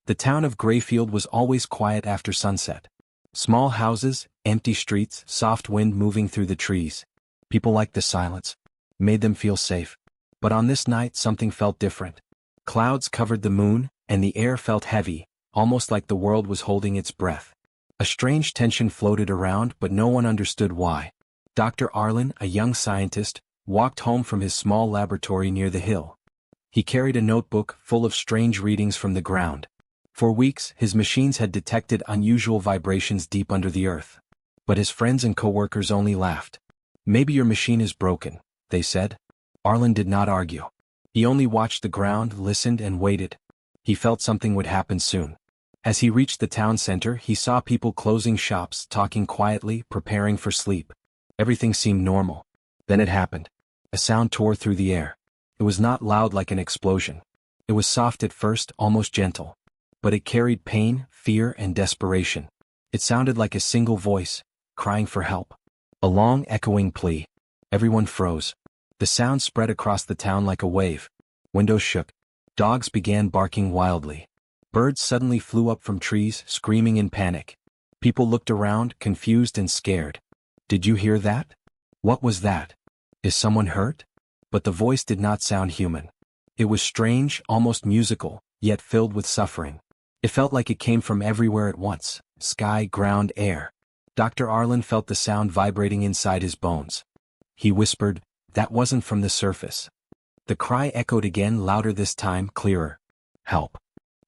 The town of Greyfield was always quiet after sunset. Small houses, empty streets, soft wind moving through the trees. People liked the silence. Made them feel safe. But on this night something felt different. Clouds covered the moon, and the air felt heavy, almost like the world was holding its breath. A strange tension floated around, but no one understood why. Dr. Arlen, a young scientist, walked home from his small laboratory near the hill. He carried a notebook full of strange readings from the ground. For weeks, his machines had detected unusual vibrations deep under the earth. But his friends and coworkers only laughed. "Maybe your machine is broken," they said. Arlen did not argue. He only watched the ground, listened, and waited. He felt something would happen soon. As he reached the town center, he saw people closing shops, talking quietly, preparing for sleep. Everything seemed normal. Then it happened. A sound tore through the air. It was not loud like an explosion. It was soft at first, almost gentle. But it carried pain, fear, and desperation. It sounded like a single voice, crying for help. A long, echoing plea. Everyone froze. The sound spread across the town like a wave. Windows shook. Dogs began barking wildly. Birds suddenly flew up from trees, screaming in panic. People looked around, confused and scared. "Did you hear that? What was that? Is someone hurt?" But the voice did not sound human. It was strange, almost musical, yet filled with suffering. It felt like it came from everywhere at once: sky, ground, air. Dr. Arlen felt the sound vibrating inside his bones. He whispered, "That wasn't from the surface." The cry echoed again, louder this time, clearer. "Help."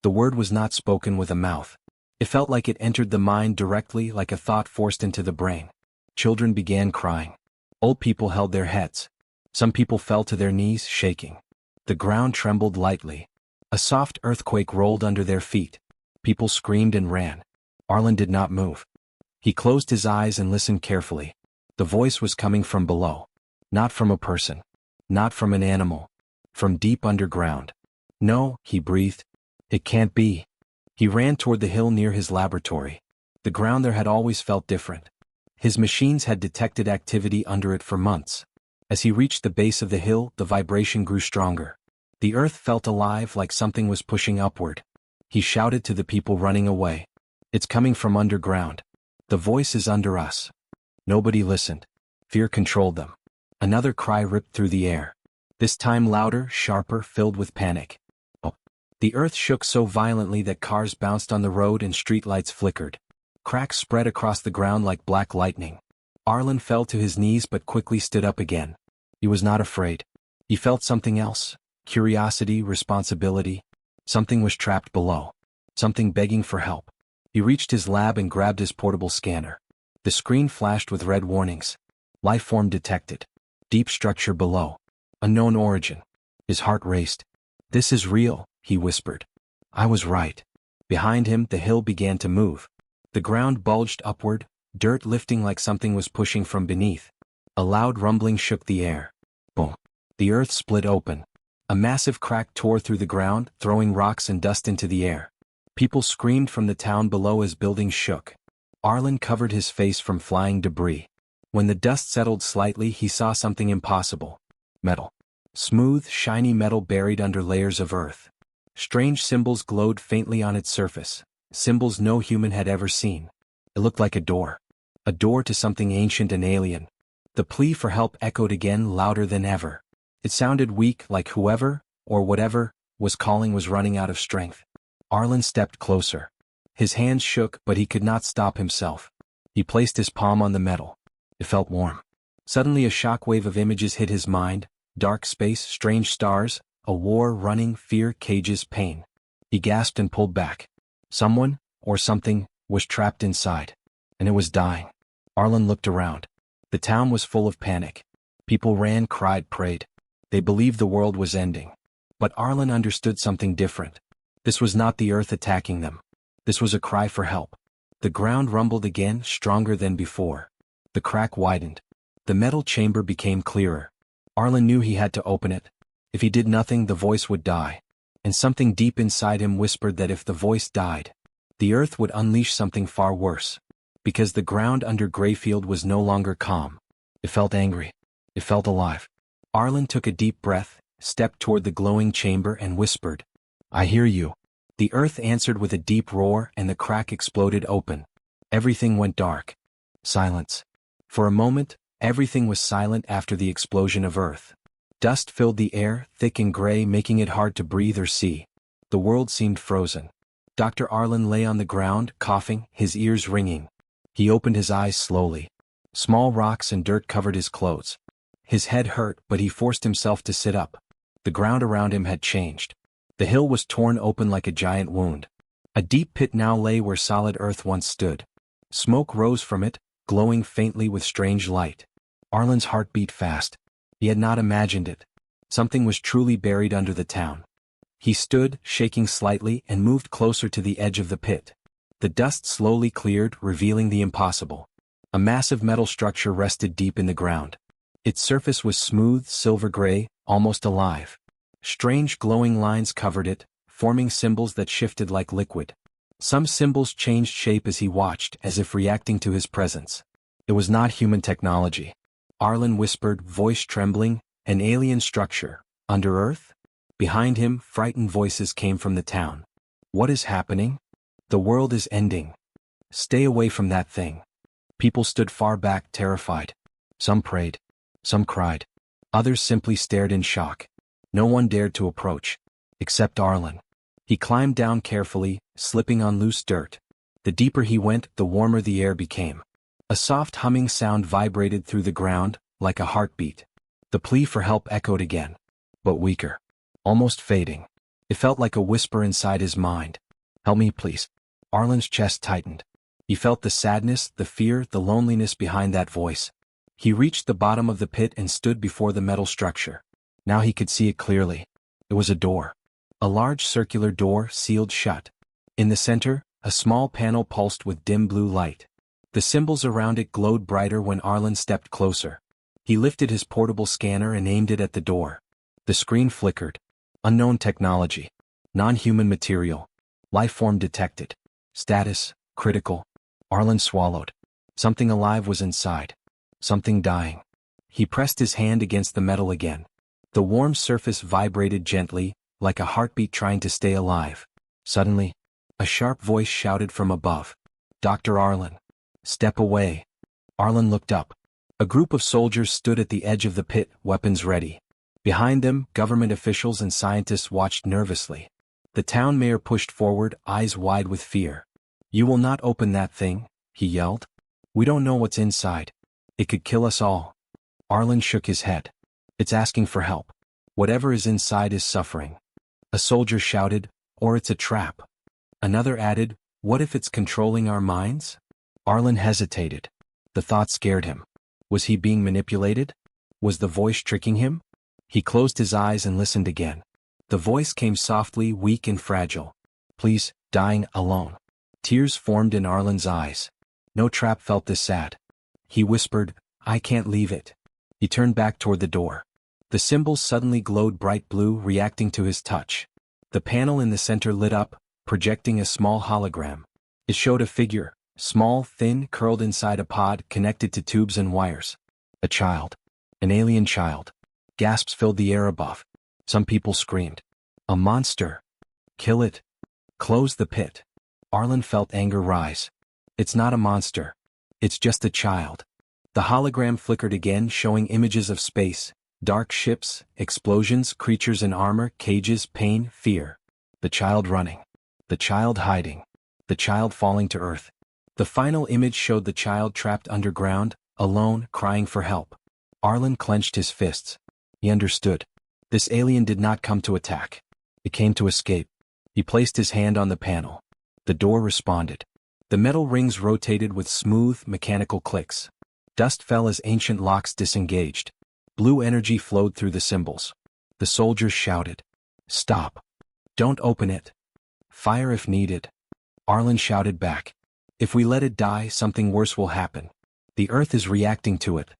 The word was not spoken with a mouth. It felt like it entered the mind directly, like a thought forced into the brain. Children began crying. Old people held their heads. Some people fell to their knees, shaking. The ground trembled lightly. A soft earthquake rolled under their feet. People screamed and ran. Arlen did not move. He closed his eyes and listened carefully. The voice was coming from below. Not from a person. Not from an animal. From deep underground. "No," he breathed. "It can't be." He ran toward the hill near his laboratory. The ground there had always felt different. His machines had detected activity under it for months. As he reached the base of the hill, the vibration grew stronger. The earth felt alive, like something was pushing upward. He shouted to the people running away. "It's coming from underground. The voice is under us." Nobody listened. Fear controlled them. Another cry ripped through the air. This time louder, sharper, filled with panic. "Oh." The earth shook so violently that cars bounced on the road and streetlights flickered. Cracks spread across the ground like black lightning. Arlen fell to his knees but quickly stood up again. He was not afraid. He felt something else. Curiosity, responsibility. Something was trapped below. Something begging for help. He reached his lab and grabbed his portable scanner. The screen flashed with red warnings. Life form detected. Deep structure below. Unknown origin. His heart raced. "This is real," he whispered. "I was right." Behind him, the hill began to move. The ground bulged upward, dirt lifting like something was pushing from beneath. A loud rumbling shook the air. Boom. The earth split open. A massive crack tore through the ground, throwing rocks and dust into the air. People screamed from the town below as buildings shook. Arlen covered his face from flying debris. When the dust settled slightly, he saw something impossible. Metal. Smooth, shiny metal buried under layers of earth. Strange symbols glowed faintly on its surface. Symbols no human had ever seen. It looked like a door. A door to something ancient and alien. The plea for help echoed again, louder than ever. It sounded weak, like whoever, or whatever, was calling was running out of strength. Arlen stepped closer. His hands shook, but he could not stop himself. He placed his palm on the metal. It felt warm. Suddenly a shockwave of images hit his mind. Dark space, strange stars, a war, running, fear, cages, pain. He gasped and pulled back. Someone, or something, was trapped inside. And it was dying. Arlen looked around. The town was full of panic. People ran, cried, prayed. They believed the world was ending. But Arlen understood something different. This was not the earth attacking them. This was a cry for help. The ground rumbled again, stronger than before. The crack widened. The metal chamber became clearer. Arlen knew he had to open it. If he did nothing, the voice would die. And something deep inside him whispered that if the voice died, the earth would unleash something far worse. Because the ground under Greyfield was no longer calm. It felt angry. It felt alive. Arlen took a deep breath, stepped toward the glowing chamber and whispered, "I hear you." The earth answered with a deep roar and the crack exploded open. Everything went dark. Silence. For a moment, everything was silent after the explosion of earth. Dust filled the air, thick and gray, making it hard to breathe or see. The world seemed frozen. Dr. Arlen lay on the ground, coughing, his ears ringing. He opened his eyes slowly. Small rocks and dirt covered his clothes. His head hurt, but he forced himself to sit up. The ground around him had changed. The hill was torn open like a giant wound. A deep pit now lay where solid earth once stood. Smoke rose from it, glowing faintly with strange light. Arlen's heart beat fast. He had not imagined it. Something was truly buried under the town. He stood, shaking slightly, and moved closer to the edge of the pit. The dust slowly cleared, revealing the impossible. A massive metal structure rested deep in the ground. Its surface was smooth, silver-gray, almost alive. Strange glowing lines covered it, forming symbols that shifted like liquid. Some symbols changed shape as he watched, as if reacting to his presence. It was not human technology. Arlen whispered, voice trembling, an alien structure. Under earth? Behind him, frightened voices came from the town. What is happening? The world is ending. Stay away from that thing. People stood far back, terrified. Some prayed. Some cried. Others simply stared in shock. No one dared to approach. Except Arlen. He climbed down carefully, slipping on loose dirt. The deeper he went, the warmer the air became. A soft humming sound vibrated through the ground, like a heartbeat. The plea for help echoed again. But weaker. Almost fading. It felt like a whisper inside his mind. Help me, please. Arlen's chest tightened. He felt the sadness, the fear, the loneliness behind that voice. He reached the bottom of the pit and stood before the metal structure. Now he could see it clearly. It was a door. A large circular door, sealed shut. In the center, a small panel pulsed with dim blue light. The symbols around it glowed brighter when Arlen stepped closer. He lifted his portable scanner and aimed it at the door. The screen flickered. Unknown technology. Non-human material. Life form detected. Status, critical. Arlen swallowed. Something alive was inside. Something dying. He pressed his hand against the metal again. The warm surface vibrated gently, like a heartbeat trying to stay alive. Suddenly, a sharp voice shouted from above. Dr. Arlen. Step away. Arlen looked up. A group of soldiers stood at the edge of the pit, weapons ready. Behind them, government officials and scientists watched nervously. The town mayor pushed forward, eyes wide with fear. You will not open that thing, he yelled. We don't know what's inside. It could kill us all. Arlen shook his head. It's asking for help. Whatever is inside is suffering. A soldier shouted, or it's a trap. Another added, what if it's controlling our minds? Arlen hesitated. The thought scared him. Was he being manipulated? Was the voice tricking him? He closed his eyes and listened again. The voice came softly, weak and fragile. Please, dying alone. Tears formed in Arlen's eyes. No trap felt this sad. He whispered, I can't leave it. He turned back toward the door. The symbols suddenly glowed bright blue, reacting to his touch. The panel in the center lit up, projecting a small hologram. It showed a figure, small, thin, curled inside a pod connected to tubes and wires. A child. An alien child. Gasps filled the air above. Some people screamed. A monster. Kill it. Close the pit. Arlen felt anger rise. It's not a monster. It's just a child. The hologram flickered again, showing images of space, dark ships, explosions, creatures in armor, cages, pain, fear. The child running. The child hiding. The child falling to earth. The final image showed the child trapped underground, alone, crying for help. Arlen clenched his fists. He understood. This alien did not come to attack. It came to escape. He placed his hand on the panel. The door responded. The metal rings rotated with smooth, mechanical clicks. Dust fell as ancient locks disengaged. Blue energy flowed through the symbols. The soldiers shouted. Stop. Don't open it. Fire if needed. Arlen shouted back. If we let it die, something worse will happen. The earth is reacting to it.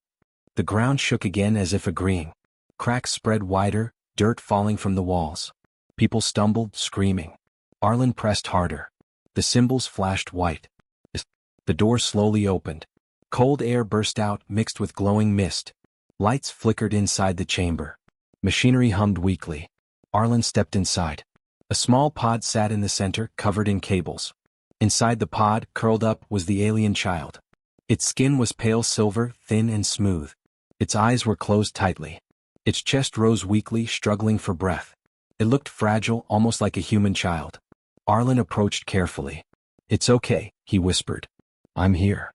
The ground shook again as if agreeing. Cracks spread wider, dirt falling from the walls. People stumbled, screaming. Arlen pressed harder. The symbols flashed white. The door slowly opened. Cold air burst out, mixed with glowing mist. Lights flickered inside the chamber. Machinery hummed weakly. Arlen stepped inside. A small pod sat in the center, covered in cables. Inside the pod, curled up, was the alien child. Its skin was pale silver, thin and smooth. Its eyes were closed tightly. Its chest rose weakly, struggling for breath. It looked fragile, almost like a human child. Arlen approached carefully. "It's okay," he whispered. "I'm here."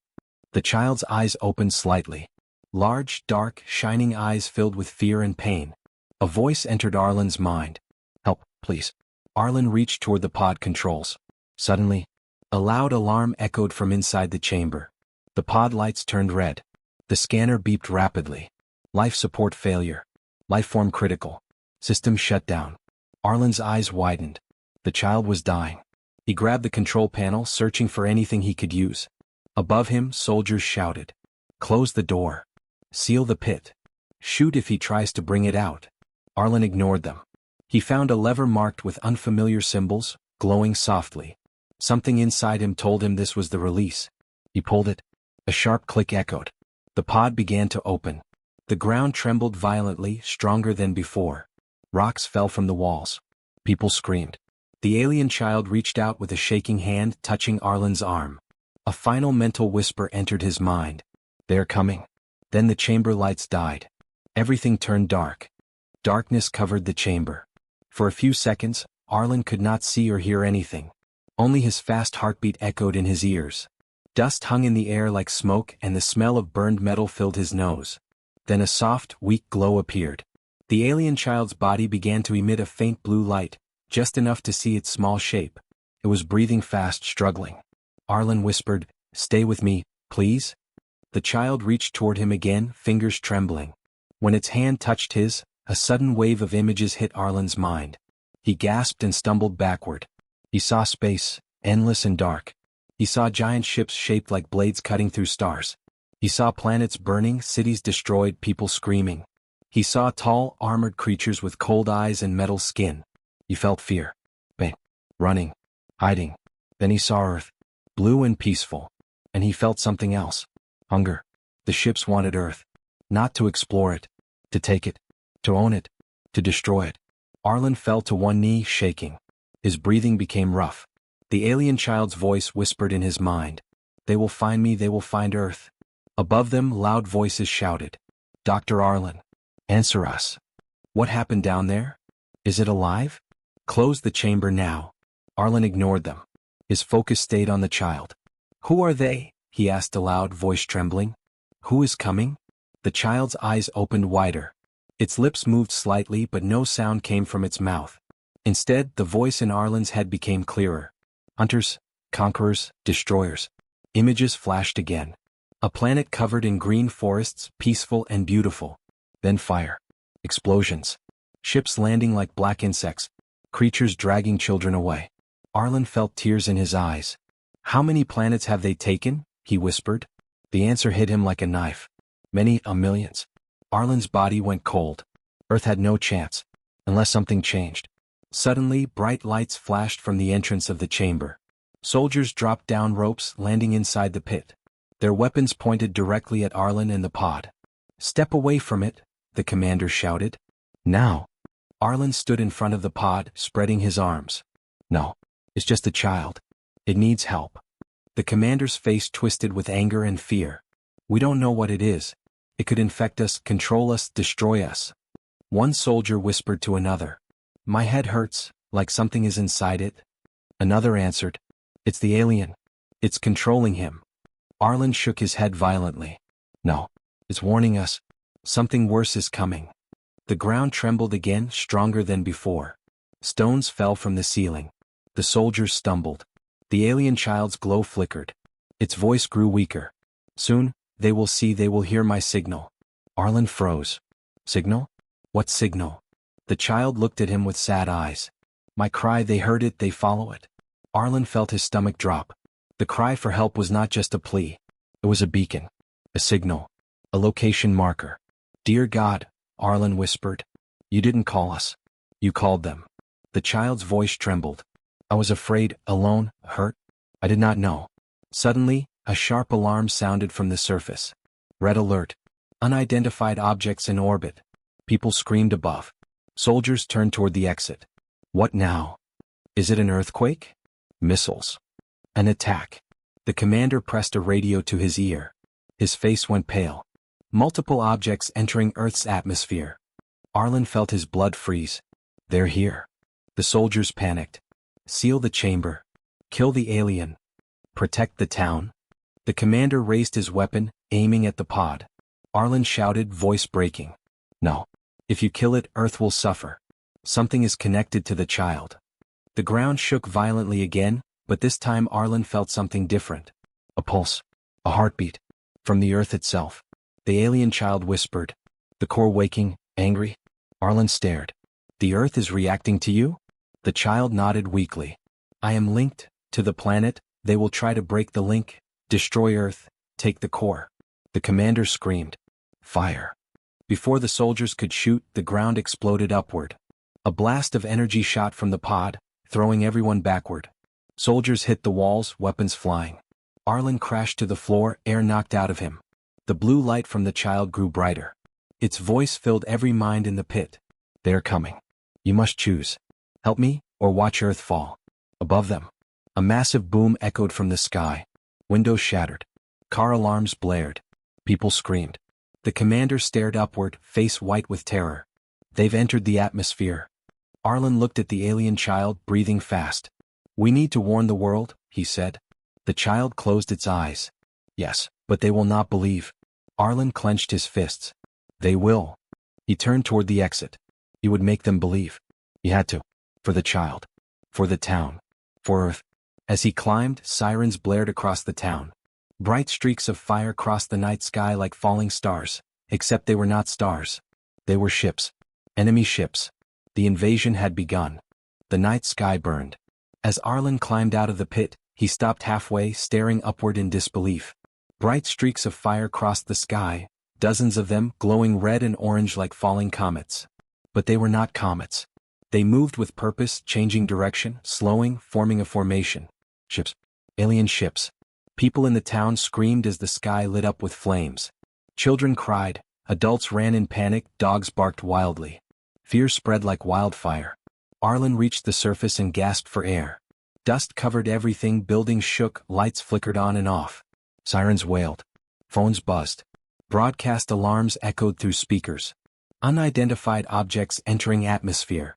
The child's eyes opened slightly. Large, dark, shining eyes filled with fear and pain. A voice entered Arlen's mind. "Help, please." Arlen reached toward the pod controls. Suddenly, a loud alarm echoed from inside the chamber. The pod lights turned red. The scanner beeped rapidly. Life support failure. Lifeform critical. System shut down. Arlen's eyes widened. The child was dying. He grabbed the control panel, searching for anything he could use. Above him, soldiers shouted. "Close the door. Seal the pit. Shoot if he tries to bring it out." Arlen ignored them. He found a lever marked with unfamiliar symbols, glowing softly. Something inside him told him this was the release. He pulled it. A sharp click echoed. The pod began to open. The ground trembled violently, stronger than before. Rocks fell from the walls. People screamed. The alien child reached out with a shaking hand, touching Arlen's arm. A final mental whisper entered his mind. "They're coming." Then the chamber lights died. Everything turned dark. Darkness covered the chamber. For a few seconds, Arlen could not see or hear anything. Only his fast heartbeat echoed in his ears. Dust hung in the air like smoke, and the smell of burned metal filled his nose. Then a soft, weak glow appeared. The alien child's body began to emit a faint blue light, just enough to see its small shape. It was breathing fast, struggling. Arlen whispered, "Stay with me, please." The child reached toward him again, fingers trembling. When its hand touched his, a sudden wave of images hit Arlen's mind. He gasped and stumbled backward. He saw space, endless and dark. He saw giant ships shaped like blades cutting through stars. He saw planets burning, cities destroyed, people screaming. He saw tall, armored creatures with cold eyes and metal skin. He felt fear. Pain. Running. Hiding. Then he saw Earth. Blue and peaceful. And he felt something else. Hunger. The ships wanted Earth. Not to explore it. To take it. To own it. To destroy it. Arlen fell to one knee, shaking. His breathing became rough. The alien child's voice whispered in his mind. "They will find me, they will find Earth." Above them, loud voices shouted. "Dr. Arlen, answer us. What happened down there? Is it alive? Close the chamber now." Arlen ignored them. His focus stayed on the child. "Who are they?" he asked aloud, voice trembling. "Who is coming?" The child's eyes opened wider. Its lips moved slightly, but no sound came from its mouth. Instead, the voice in Arlen's head became clearer. Hunters, conquerors, destroyers. Images flashed again. A planet covered in green forests, peaceful and beautiful. Then fire. Explosions. Ships landing like black insects. Creatures dragging children away. Arlen felt tears in his eyes. "How many planets have they taken?" he whispered. The answer hit him like a knife. "Many, millions." Arlen's body went cold. Earth had no chance. Unless something changed. Suddenly, bright lights flashed from the entrance of the chamber. Soldiers dropped down ropes, landing inside the pit. Their weapons pointed directly at Arlen and the pod. "Step away from it," the commander shouted. "Now." Arlen stood in front of the pod, spreading his arms. "No, it's just a child. It needs help." The commander's face twisted with anger and fear. "We don't know what it is. It could infect us, control us, destroy us." One soldier whispered to another. "My head hurts, like something is inside it." Another answered, "It's the alien. It's controlling him." Arlen shook his head violently. "No, it's warning us. Something worse is coming." The ground trembled again, stronger than before. Stones fell from the ceiling. The soldiers stumbled. The alien child's glow flickered. Its voice grew weaker. "Soon, they will see, they will hear my signal." Arlen froze. "Signal? What signal?" The child looked at him with sad eyes. "My cry, they heard it, they follow it." Arlen felt his stomach drop. The cry for help was not just a plea. It was a beacon. A signal. A location marker. "Dear God," Arlen whispered. "You didn't call us. You called them." The child's voice trembled. "I was afraid, alone, hurt. I did not know." Suddenly, a sharp alarm sounded from the surface. "Red alert. Unidentified objects in orbit." People screamed above. Soldiers turned toward the exit. "What now?" Is it an earthquake? Missiles. An attack. The commander pressed a radio to his ear. His face went pale. Multiple objects entering Earth's atmosphere. Arlen felt his blood freeze. They're here. The soldiers panicked. Seal the chamber. Kill the alien. Protect the town. The commander raised his weapon, aiming at the pod. Arlen shouted, voice breaking. No. If you kill it, Earth will suffer. Something is connected to the child. The ground shook violently again, but this time Arlen felt something different. A pulse. A heartbeat. From the Earth itself. The alien child whispered. The core waking, angry. Arlen stared. The Earth is reacting to you? The child nodded weakly. I am linked to the planet. They will try to break the link, destroy Earth, take the core. The commander screamed. Fire. Before the soldiers could shoot, the ground exploded upward. A blast of energy shot from the pod, throwing everyone backward. Soldiers hit the walls, weapons flying. Arlen crashed to the floor, air knocked out of him. The blue light from the child grew brighter. Its voice filled every mind in the pit. They're coming. You must choose. Help me, or watch Earth fall. Above them. A massive boom echoed from the sky. Windows shattered. Car alarms blared. People screamed. The commander stared upward, face white with terror. They've entered the atmosphere. Arlen looked at the alien child, breathing fast. We need to warn the world, he said. The child closed its eyes. Yes, but they will not believe. Arlen clenched his fists. They will. He turned toward the exit. He would make them believe. He had to. For the child. For the town. For Earth. As he climbed, sirens blared across the town. Bright streaks of fire crossed the night sky like falling stars, except they were not stars. They were ships. Enemy ships. The invasion had begun. The night sky burned. As Arlen climbed out of the pit, he stopped halfway, staring upward in disbelief. Bright streaks of fire crossed the sky, dozens of them glowing red and orange like falling comets. But they were not comets. They moved with purpose, changing direction, slowing, forming a formation. Ships. Alien ships. People in the town screamed as the sky lit up with flames. Children cried, adults ran in panic, dogs barked wildly. Fear spread like wildfire. Arlen reached the surface and gasped for air. Dust covered everything, buildings shook, lights flickered on and off. Sirens wailed. Phones buzzed. Broadcast alarms echoed through speakers. Unidentified objects entering atmosphere.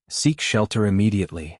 Seek shelter immediately.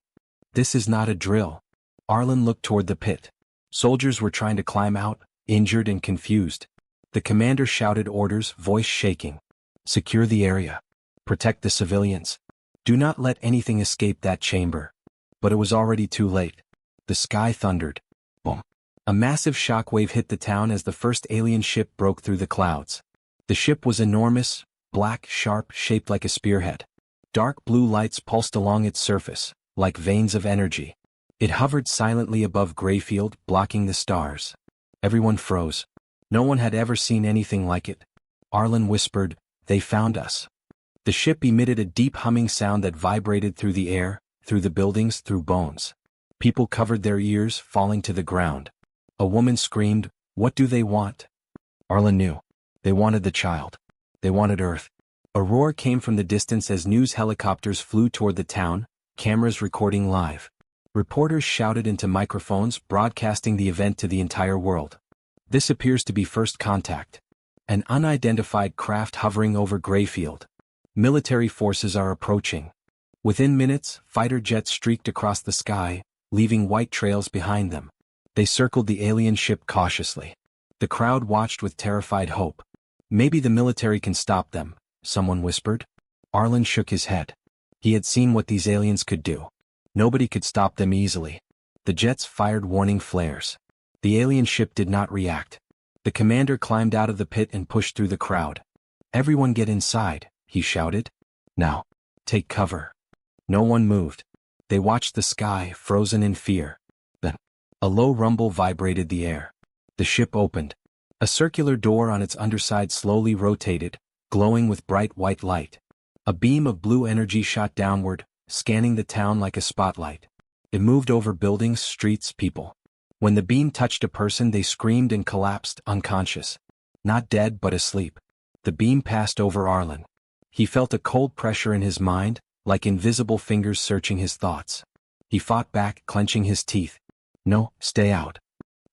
This is not a drill. Arlen looked toward the pit. Soldiers were trying to climb out, injured and confused. The commander shouted orders, voice shaking. Secure the area. Protect the civilians. Do not let anything escape that chamber. But it was already too late. The sky thundered. Boom. A massive shockwave hit the town as the first alien ship broke through the clouds. The ship was enormous, black, sharp, shaped like a spearhead. Dark blue lights pulsed along its surface, like veins of energy. It hovered silently above Greyfield, blocking the stars. Everyone froze. No one had ever seen anything like it. Arlen whispered, "They found us." The ship emitted a deep humming sound that vibrated through the air, through the buildings, through bones. People covered their ears, falling to the ground. A woman screamed, "What do they want?" Arlen knew. They wanted the child. They wanted Earth. A roar came from the distance as news helicopters flew toward the town, cameras recording live. Reporters shouted into microphones, broadcasting the event to the entire world. This appears to be first contact. An unidentified craft hovering over Greyfield. Military forces are approaching. Within minutes, fighter jets streaked across the sky, leaving white trails behind them. They circled the alien ship cautiously. The crowd watched with terrified hope. Maybe the military can stop them, someone whispered. Arlen shook his head. He had seen what these aliens could do. Nobody could stop them easily. The jets fired warning flares. The alien ship did not react. The commander climbed out of the pit and pushed through the crowd. "Everyone get inside," he shouted. "Now, take cover." No one moved. They watched the sky, frozen in fear. Then, a low rumble vibrated the air. The ship opened. A circular door on its underside slowly rotated, glowing with bright white light. A beam of blue energy shot downward, scanning the town like a spotlight. It moved over buildings, streets, people. When the beam touched a person, they screamed and collapsed, unconscious. Not dead, but asleep. The beam passed over Arlen. He felt a cold pressure in his mind, like invisible fingers searching his thoughts. He fought back, clenching his teeth. No, stay out.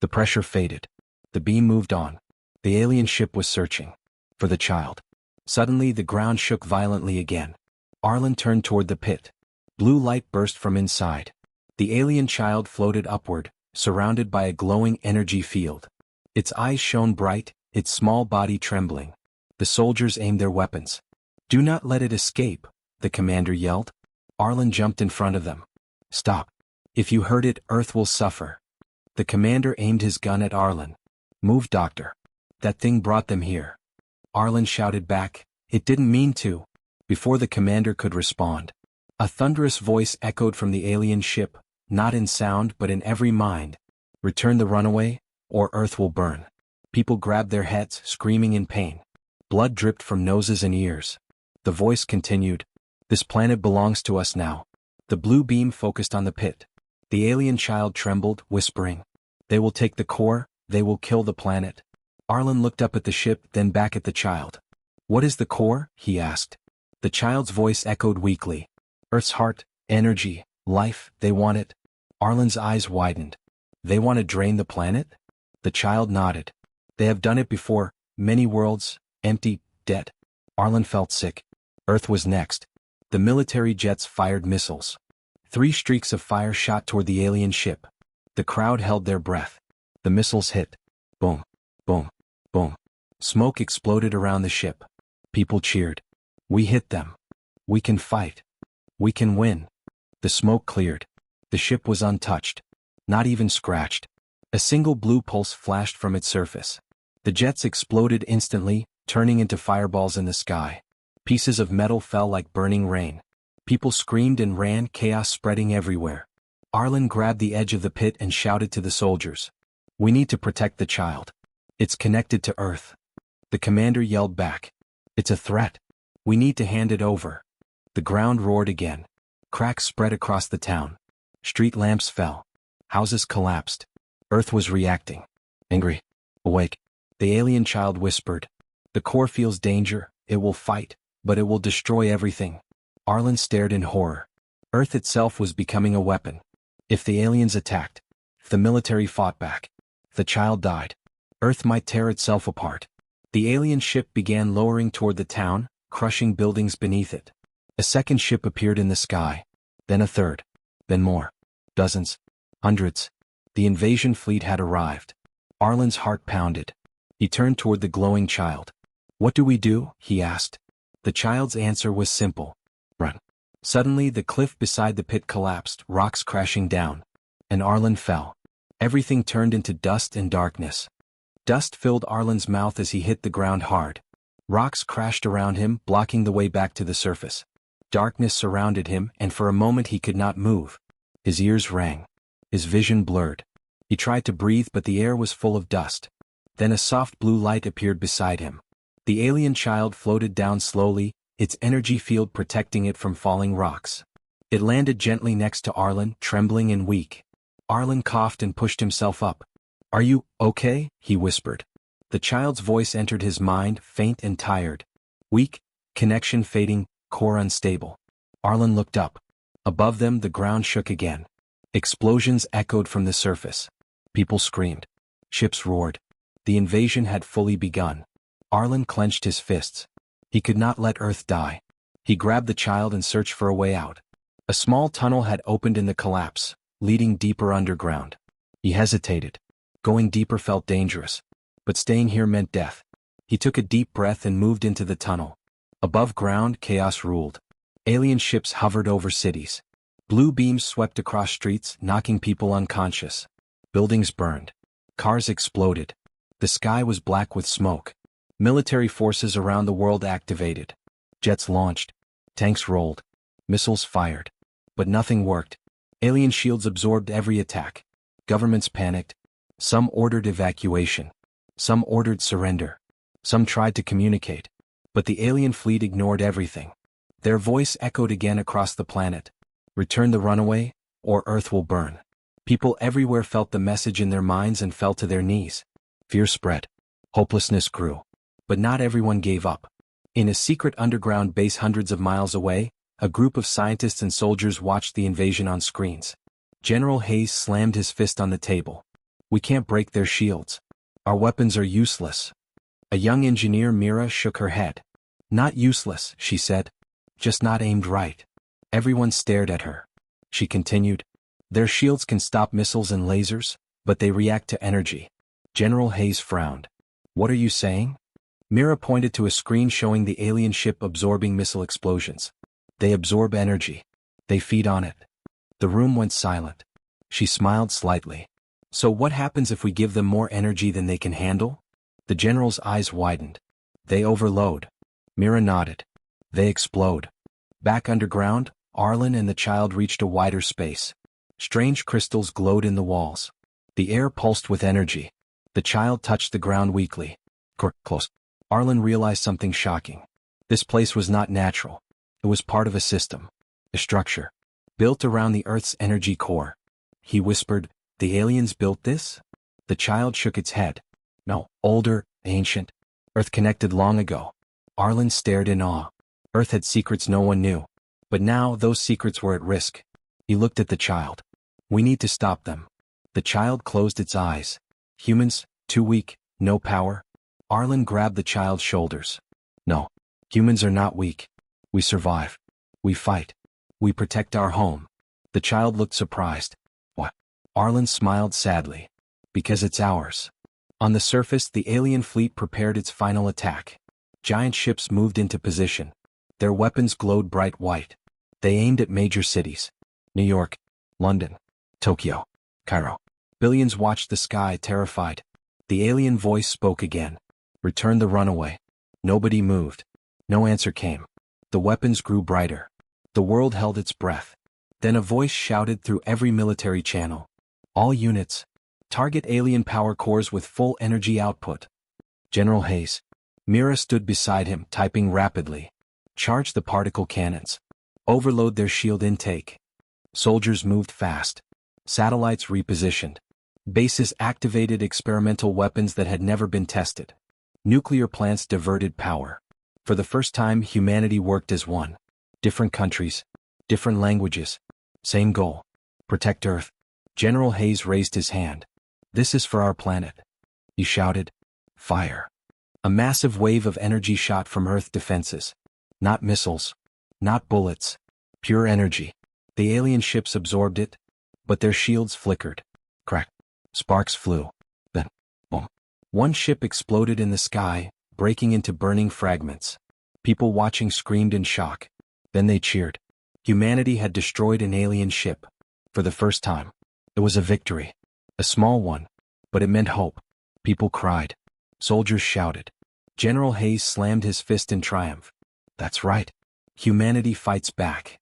The pressure faded. The beam moved on. The alien ship was searching for the child. Suddenly the ground shook violently again. Arlen turned toward the pit. Blue light burst from inside. The alien child floated upward, surrounded by a glowing energy field. Its eyes shone bright, its small body trembling. The soldiers aimed their weapons. "Do not let it escape," the commander yelled. Arlen jumped in front of them. "Stop. If you hurt it, Earth will suffer." The commander aimed his gun at Arlen. "Move, Doctor. That thing brought them here." Arlen shouted back, "It didn't mean to." Before the commander could respond, a thunderous voice echoed from the alien ship, not in sound but in every mind. "Return the runaway, or Earth will burn." People grabbed their heads, screaming in pain. Blood dripped from noses and ears. The voice continued, "This planet belongs to us now." The blue beam focused on the pit. The alien child trembled, whispering, "They will take the core, they will kill the planet." Arlen looked up at the ship, then back at the child. "What is the core?" he asked. The child's voice echoed weakly. "Earth's heart, energy, life, they want it." Arlen's eyes widened. "They want to drain the planet?" The child nodded. "They have done it before, many worlds, empty, dead." Arlen felt sick. Earth was next. The military jets fired missiles. 3 streaks of fire shot toward the alien ship. The crowd held their breath. The missiles hit. Boom, boom, boom. Smoke exploded around the ship. People cheered. "We hit them. We can fight. We can win." The smoke cleared. The ship was untouched. Not even scratched. A single blue pulse flashed from its surface. The jets exploded instantly, turning into fireballs in the sky. Pieces of metal fell like burning rain. People screamed and ran, chaos spreading everywhere. Arlen grabbed the edge of the pit and shouted to the soldiers, "We need to protect the child. It's connected to Earth." The commander yelled back, "It's a threat. We need to hand it over." The ground roared again. Cracks spread across the town. Street lamps fell. Houses collapsed. Earth was reacting. Angry. Awake. The alien child whispered, "The core feels danger, it will fight, but it will destroy everything." Arlen stared in horror. Earth itself was becoming a weapon. If the aliens attacked, if the military fought back, if the child died, Earth might tear itself apart. The alien ship began lowering toward the town, crushing buildings beneath it. A second ship appeared in the sky. Then a third. Then more. Dozens. Hundreds. The invasion fleet had arrived. Arlen's heart pounded. He turned toward the glowing child. "What do we do?" he asked. The child's answer was simple. "Run." Suddenly the cliff beside the pit collapsed, rocks crashing down. And Arlen fell. Everything turned into dust and darkness. Dust filled Arlen's mouth as he hit the ground hard. Rocks crashed around him, blocking the way back to the surface. Darkness surrounded him, and for a moment he could not move. His ears rang. His vision blurred. He tried to breathe, but the air was full of dust. Then a soft blue light appeared beside him. The alien child floated down slowly, its energy field protecting it from falling rocks. It landed gently next to Arlen, trembling and weak. Arlen coughed and pushed himself up. "Are you okay?" he whispered. The child's voice entered his mind, faint and tired. Weak, connection fading, core unstable. Arlen looked up. Above them the ground shook again. Explosions echoed from the surface. People screamed. Ships roared. The invasion had fully begun. Arlen clenched his fists. He could not let Earth die. He grabbed the child and searched for a way out. A small tunnel had opened in the collapse, leading deeper underground. He hesitated. Going deeper felt dangerous. But staying here meant death. He took a deep breath and moved into the tunnel. Above ground, chaos ruled. Alien ships hovered over cities. Blue beams swept across streets, knocking people unconscious. Buildings burned. Cars exploded. The sky was black with smoke. Military forces around the world activated. Jets launched. Tanks rolled. Missiles fired. But nothing worked. Alien shields absorbed every attack. Governments panicked. Some ordered evacuation. Some ordered surrender. Some tried to communicate. But the alien fleet ignored everything. Their voice echoed again across the planet. "Return the runaway, or Earth will burn." People everywhere felt the message in their minds and fell to their knees. Fear spread. Hopelessness grew. But not everyone gave up. In a secret underground base hundreds of miles away, a group of scientists and soldiers watched the invasion on screens. General Hayes slammed his fist on the table. We can't break their shields. Our weapons are useless. A young engineer, Mira, shook her head. Not useless, she said. Just not aimed right. Everyone stared at her. She continued. Their shields can stop missiles and lasers, but they react to energy. General Hayes frowned. What are you saying? Mira pointed to a screen showing the alien ship absorbing missile explosions. They absorb energy. They feed on it. The room went silent. She smiled slightly. So what happens if we give them more energy than they can handle? The general's eyes widened. They overload. Mira nodded. They explode. Back underground, Arlen and the child reached a wider space. Strange crystals glowed in the walls. The air pulsed with energy. The child touched the ground weakly. Close. Arlen realized something shocking. This place was not natural. It was part of a system. A structure. Built around the Earth's energy core. He whispered, the aliens built this? The child shook its head. No, older, ancient. Earth connected long ago. Arlen stared in awe. Earth had secrets no one knew. But now those secrets were at risk. He looked at the child. We need to stop them. The child closed its eyes. Humans, too weak, no power. Arlen grabbed the child's shoulders. No, humans are not weak. We survive. We fight. We protect our home. The child looked surprised. What? Arlen smiled sadly. Because it's ours. On the surface, the alien fleet prepared its final attack. Giant ships moved into position. Their weapons glowed bright white. They aimed at major cities. New York, London, Tokyo, Cairo. Billions watched the sky, terrified. The alien voice spoke again. Return the runaway. Nobody moved. No answer came. The weapons grew brighter. The world held its breath. Then a voice shouted through every military channel. All units. Target alien power cores with full energy output. General Hayes. Mira stood beside him, typing rapidly. Charge the particle cannons. Overload their shield intake. Soldiers moved fast. Satellites repositioned. Bases activated experimental weapons that had never been tested. Nuclear plants diverted power. For the first time, humanity worked as one. Different countries. Different languages. Same goal. Protect Earth. General Hayes raised his hand. This is for our planet. He shouted. Fire. A massive wave of energy shot from Earth defenses. Not missiles. Not bullets. Pure energy. The alien ships absorbed it, but their shields flickered. Crack. Sparks flew. Then, boom. One ship exploded in the sky, breaking into burning fragments. People watching screamed in shock. Then they cheered. Humanity had destroyed an alien ship. For the first time. It was a victory. A small one. But it meant hope. People cried. Soldiers shouted. General Hayes slammed his fist in triumph. That's right. Humanity fights back.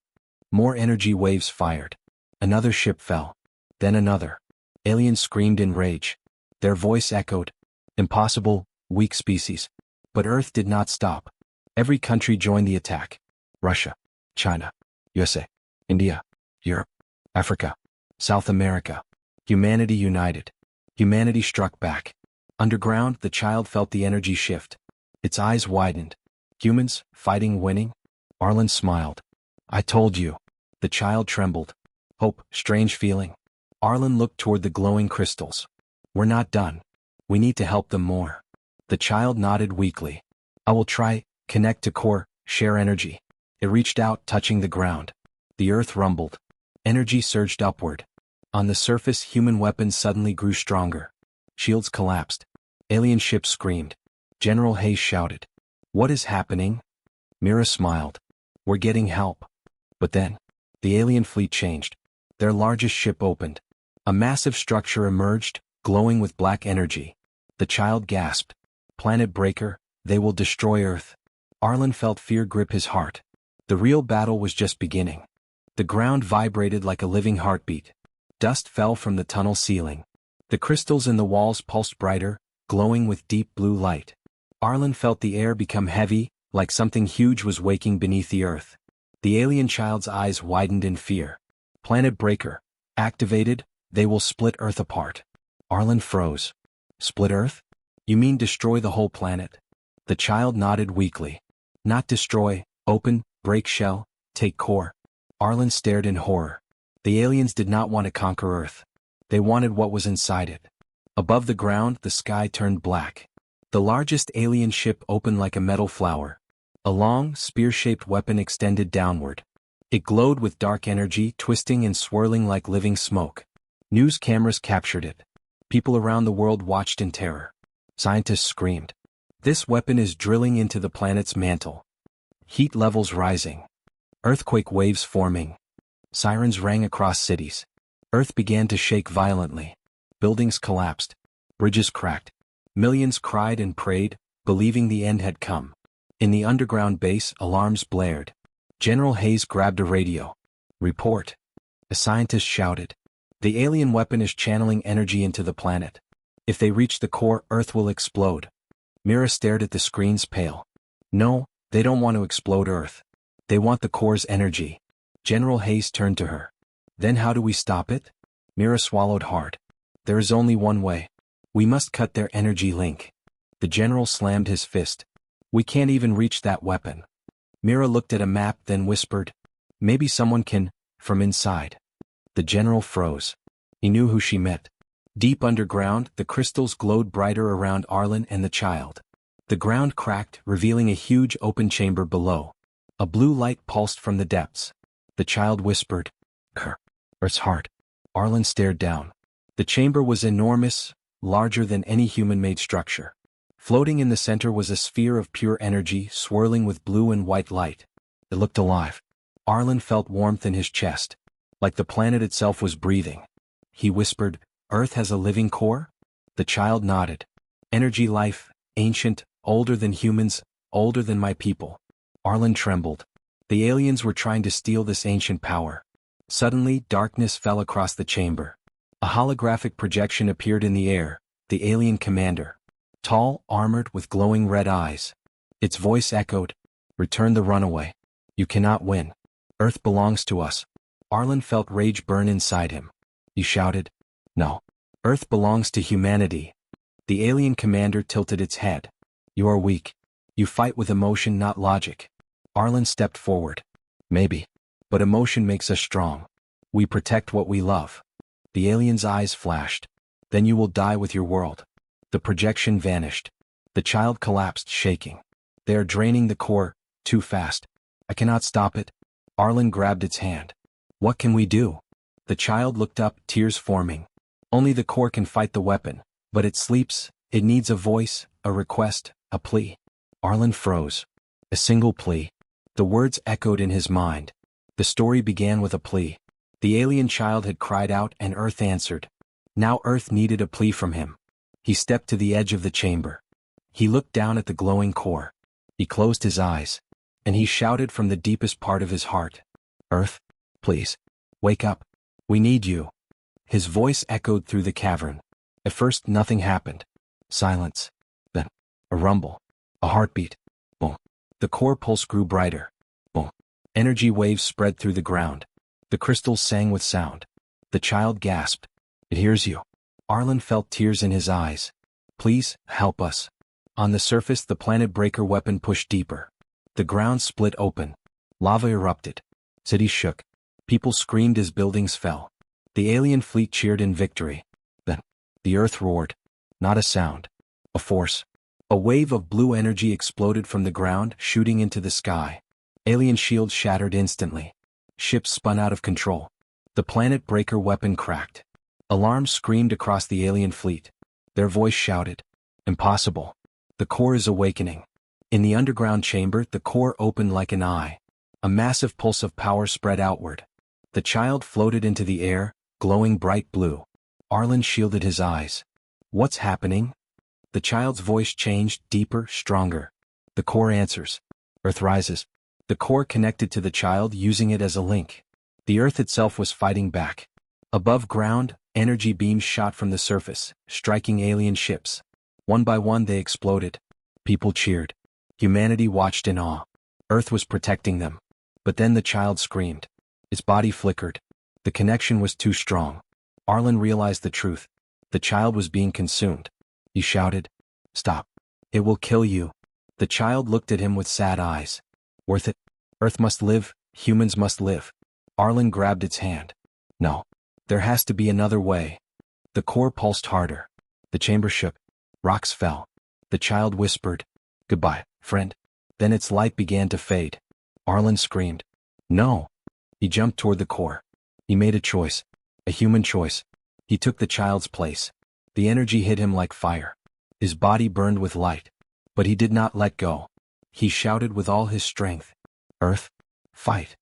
More energy waves fired. Another ship fell. Then another. Aliens screamed in rage. Their voice echoed. Impossible, weak species. But Earth did not stop. Every country joined the attack. Russia, China, USA, India, Europe, Africa, South America. Humanity united. Humanity struck back. Underground, the child felt the energy shift. Its eyes widened. Humans, fighting, winning? Arlen smiled. I told you. The child trembled. Hope, strange feeling. Arlen looked toward the glowing crystals. We're not done. We need to help them more. The child nodded weakly. I will try, connect to core, share energy. It reached out, touching the ground. The earth rumbled. Energy surged upward. On the surface, human weapons suddenly grew stronger. Shields collapsed. Alien ships screamed. General Hayes shouted. What is happening? Mira smiled. We're getting help. But then, the alien fleet changed. Their largest ship opened. A massive structure emerged, glowing with black energy. The child gasped. Planet Breaker, they will destroy Earth. Arlen felt fear grip his heart. The real battle was just beginning. The ground vibrated like a living heartbeat. Dust fell from the tunnel ceiling. The crystals in the walls pulsed brighter, glowing with deep blue light. Arlen felt the air become heavy, like something huge was waking beneath the earth. The alien child's eyes widened in fear. Planet Breaker. Activated, they will split Earth apart. Arlen froze. Split Earth? You mean destroy the whole planet? The child nodded weakly. Not destroy, open, break shell, take core. Arlen stared in horror. The aliens did not want to conquer Earth. They wanted what was inside it. Above the ground, the sky turned black. The largest alien ship opened like a metal flower. A long, spear-shaped weapon extended downward. It glowed with dark energy, twisting and swirling like living smoke. News cameras captured it. People around the world watched in terror. Scientists screamed. This weapon is drilling into the planet's mantle. Heat levels rising. Earthquake waves forming. Sirens rang across cities. Earth began to shake violently. Buildings collapsed. Bridges cracked. Millions cried and prayed, believing the end had come. In the underground base, alarms blared. General Hayes grabbed a radio. Report. A scientist shouted. The alien weapon is channeling energy into the planet. If they reach the core, Earth will explode. Mira stared at the screens, pale. No, they don't want to explode Earth. They want the core's energy. General Hayes turned to her. Then how do we stop it? Mira swallowed hard. There is only one way. We must cut their energy link. The general slammed his fist. We can't even reach that weapon. Mira looked at a map, then whispered, maybe someone can, from inside. The general froze. He knew who she meant. Deep underground, the crystals glowed brighter around Arlen and the child. The ground cracked, revealing a huge open chamber below. A blue light pulsed from the depths. The child whispered, Earth's heart. Arlen stared down. The chamber was enormous, larger than any human-made structure. Floating in the center was a sphere of pure energy, swirling with blue and white light. It looked alive. Arlen felt warmth in his chest, like the planet itself was breathing. He whispered, Earth has a living core? The child nodded. Energy life, ancient, older than humans, older than my people. Arlen trembled. The aliens were trying to steal this ancient power. Suddenly, darkness fell across the chamber. A holographic projection appeared in the air, the alien commander. Tall, armored, with glowing red eyes. Its voice echoed, Return the runaway. You cannot win. Earth belongs to us. Arlen felt rage burn inside him. He shouted, No. Earth belongs to humanity. The alien commander tilted its head. You are weak. You fight with emotion, not logic. Arlen stepped forward. Maybe. But emotion makes us strong. We protect what we love. The alien's eyes flashed. Then you will die with your world. The projection vanished. The child collapsed, shaking. They are draining the core, too fast. I cannot stop it. Arlen grabbed its hand. What can we do? The child looked up, tears forming. Only the core can fight the weapon, but it sleeps, it needs a voice, a request, a plea. Arlen froze. A single plea. The words echoed in his mind. The story began with a plea. The alien child had cried out and Earth answered. Now Earth needed a plea from him. He stepped to the edge of the chamber. He looked down at the glowing core. He closed his eyes. And he shouted from the deepest part of his heart. Earth, please, wake up. We need you. His voice echoed through the cavern. At first nothing happened. Silence. Then, a rumble. A heartbeat. Boom. The core pulse grew brighter. Boom. Energy waves spread through the ground. The crystals sang with sound. The child gasped. It hears you. Arlen felt tears in his eyes. Please, help us. On the surface, the planet breaker weapon pushed deeper. The ground split open. Lava erupted. Cities shook. People screamed as buildings fell. The alien fleet cheered in victory. Then, the earth roared. Not a sound. A force. A wave of blue energy exploded from the ground, shooting into the sky. Alien shields shattered instantly. Ships spun out of control. The planet breaker weapon cracked. Alarms screamed across the alien fleet. Their voice shouted, Impossible. The core is awakening. In the underground chamber, the core opened like an eye. A massive pulse of power spread outward. The child floated into the air, glowing bright blue. Arlen shielded his eyes. What's happening? The child's voice changed, deeper, stronger. The core answers. Earth rises. The core connected to the child, using it as a link. The Earth itself was fighting back. Above ground, energy beams shot from the surface, striking alien ships. One by one they exploded. People cheered. Humanity watched in awe. Earth was protecting them. But then the child screamed. Its body flickered. The connection was too strong. Arlen realized the truth. The child was being consumed. He shouted, Stop. It will kill you. The child looked at him with sad eyes. Worth it. Earth must live, humans must live. Arlen grabbed its hand. No. There has to be another way. The core pulsed harder. The chamber shook. Rocks fell. The child whispered, "Goodbye, friend." Then its light began to fade. Arlen screamed, "No!" He jumped toward the core. He made a choice. A human choice. He took the child's place. The energy hit him like fire. His body burned with light. But he did not let go. He shouted with all his strength, "Earth, fight!"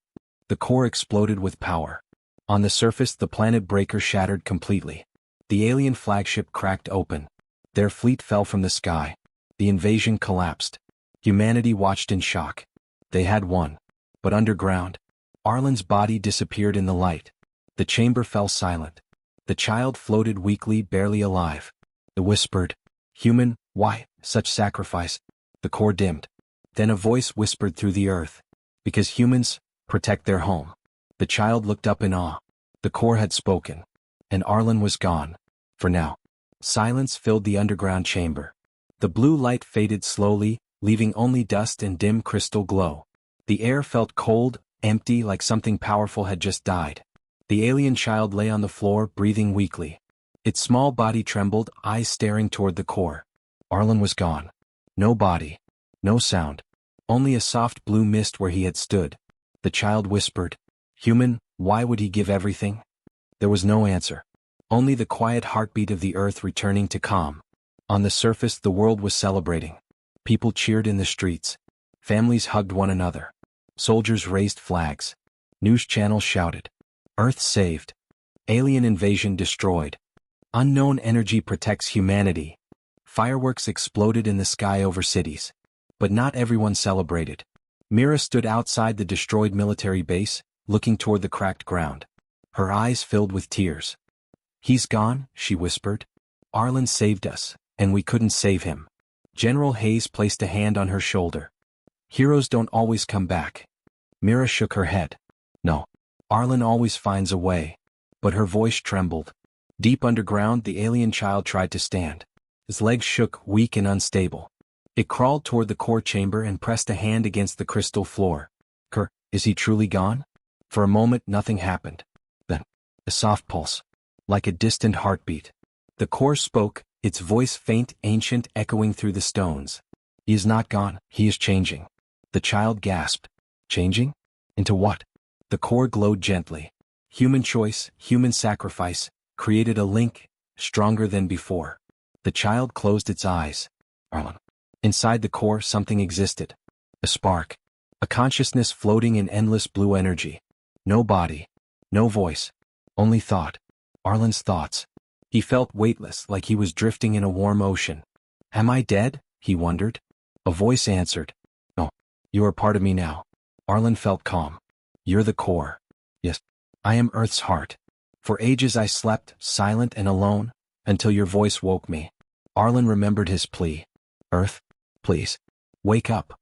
The core exploded with power. On the surface, the planet breaker shattered completely. The alien flagship cracked open. Their fleet fell from the sky. The invasion collapsed. Humanity watched in shock. They had won. But underground, Arlen's body disappeared in the light. The chamber fell silent. The child floated weakly, barely alive. It whispered, "Human, why such sacrifice?" The core dimmed. Then a voice whispered through the earth, "Because humans protect their home." The child looked up in awe. The core had spoken. And Arlen was gone. For now. Silence filled the underground chamber. The blue light faded slowly, leaving only dust and dim crystal glow. The air felt cold, empty, like something powerful had just died. The alien child lay on the floor, breathing weakly. Its small body trembled, eyes staring toward the core. Arlen was gone. No body. No sound. Only a soft blue mist where he had stood. The child whispered, "Human, why would he give everything?" There was no answer. Only the quiet heartbeat of the earth returning to calm. On the surface, the world was celebrating. People cheered in the streets. Families hugged one another. Soldiers raised flags. News channels shouted, "Earth saved. Alien invasion destroyed. Unknown energy protects humanity." Fireworks exploded in the sky over cities. But not everyone celebrated. Mira stood outside the destroyed military base, looking toward the cracked ground. Her eyes filled with tears. "He's gone," she whispered. "Arlen saved us, and we couldn't save him." General Hayes placed a hand on her shoulder. "Heroes don't always come back." Mira shook her head. "No. Arlen always finds a way." But her voice trembled. Deep underground, the alien child tried to stand. His legs shook, weak and unstable. It crawled toward the core chamber and pressed a hand against the crystal floor. Is he truly gone?" For a moment, nothing happened. Then, a soft pulse. Like a distant heartbeat. The core spoke, its voice faint, ancient, echoing through the stones. "He is not gone, he is changing." The child gasped. "Changing? Into what?" The core glowed gently. Human choice, human sacrifice, created a link, stronger than before. The child closed its eyes. Arlen. Inside the core, something existed. A spark. A consciousness floating in endless blue energy. No body. No voice. Only thought. Arlen's thoughts. He felt weightless, like he was drifting in a warm ocean. "Am I dead?" he wondered. A voice answered. "No. You are part of me now." Arlen felt calm. "You're the core." "Yes. I am Earth's heart. For ages I slept, silent and alone, until your voice woke me." Arlen remembered his plea. "Earth, please, wake up."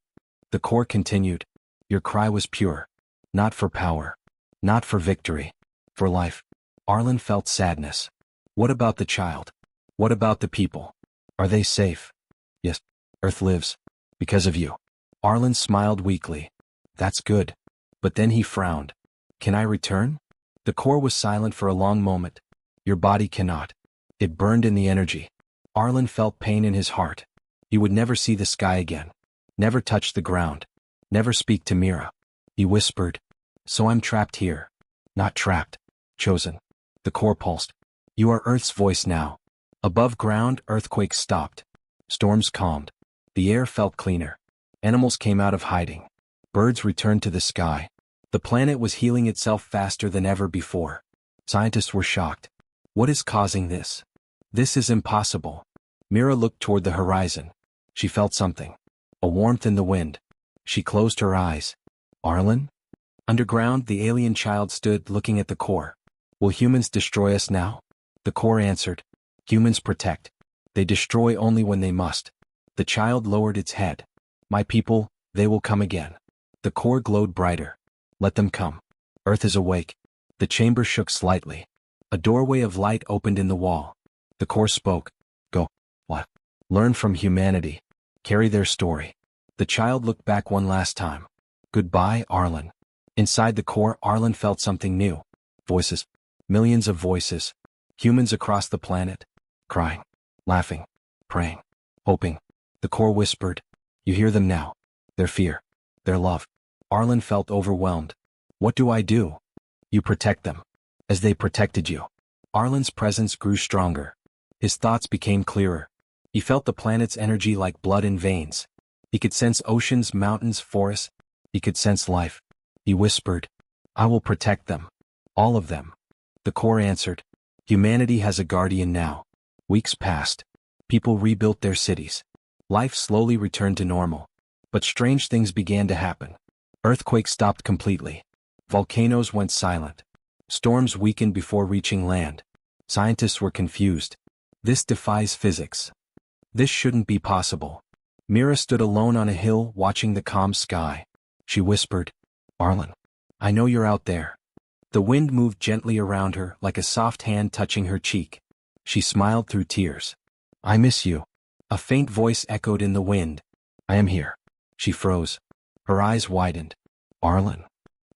The core continued. "Your cry was pure. Not for power. Not for victory. For life." Arlen felt sadness. What about the child? What about the people? Are they safe? "Yes. Earth lives. Because of you." Arlen smiled weakly. "That's good." But then he frowned. "Can I return?" The core was silent for a long moment. "Your body cannot." It burned in the energy. Arlen felt pain in his heart. He would never see the sky again. Never touch the ground. Never speak to Mira. He whispered, "So I'm trapped here." "Not trapped. Chosen." The core pulsed. "You are Earth's voice now." Above ground, earthquakes stopped. Storms calmed. The air felt cleaner. Animals came out of hiding. Birds returned to the sky. The planet was healing itself faster than ever before. Scientists were shocked. What is causing this? This is impossible. Mira looked toward the horizon. She felt something. A warmth in the wind. She closed her eyes. Arlen? Underground, the alien child stood looking at the core. Will humans destroy us now? The core answered. Humans protect. They destroy only when they must. The child lowered its head. My people, they will come again. The core glowed brighter. Let them come. Earth is awake. The chamber shook slightly. A doorway of light opened in the wall. The core spoke. Go. What? Learn from humanity. Carry their story. The child looked back one last time. Goodbye, Arlen. Inside the core, Arlen felt something new. Voices. Millions of voices. Humans across the planet. Crying. Laughing. Praying. Hoping. The core whispered. You hear them now. Their fear. Their love. Arlen felt overwhelmed. What do I do? You protect them. As they protected you. Arlen's presence grew stronger. His thoughts became clearer. He felt the planet's energy like blood in veins. He could sense oceans, mountains, forests. He could sense life. He whispered, I will protect them. All of them. The core answered, humanity has a guardian now. Weeks passed. People rebuilt their cities. Life slowly returned to normal. But strange things began to happen. Earthquakes stopped completely. Volcanoes went silent. Storms weakened before reaching land. Scientists were confused. This defies physics. This shouldn't be possible. Mira stood alone on a hill watching the calm sky. She whispered, Arlen, I know you're out there. The wind moved gently around her like a soft hand touching her cheek. She smiled through tears. I miss you. A faint voice echoed in the wind. I am here. She froze. Her eyes widened. Arlen.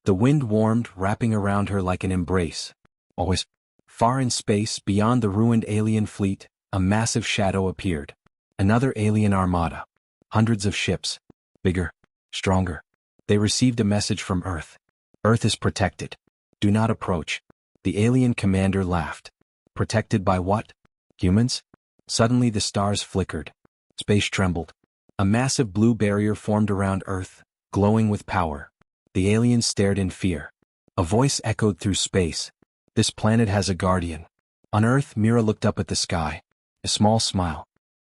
The wind warmed, wrapping around her like an embrace. Always. Far in space, beyond the ruined alien fleet, a massive shadow appeared. Another alien armada. Hundreds of ships. Bigger. Stronger. They received a message from Earth. Earth is protected. Do not approach. The alien commander laughed. Protected by what? Humans? Suddenly the stars flickered. Space trembled. A massive blue barrier formed around Earth, glowing with power. The aliens stared in fear. A voice echoed through space. This planet has a guardian. On Earth, Mira looked up at the sky. A small smile.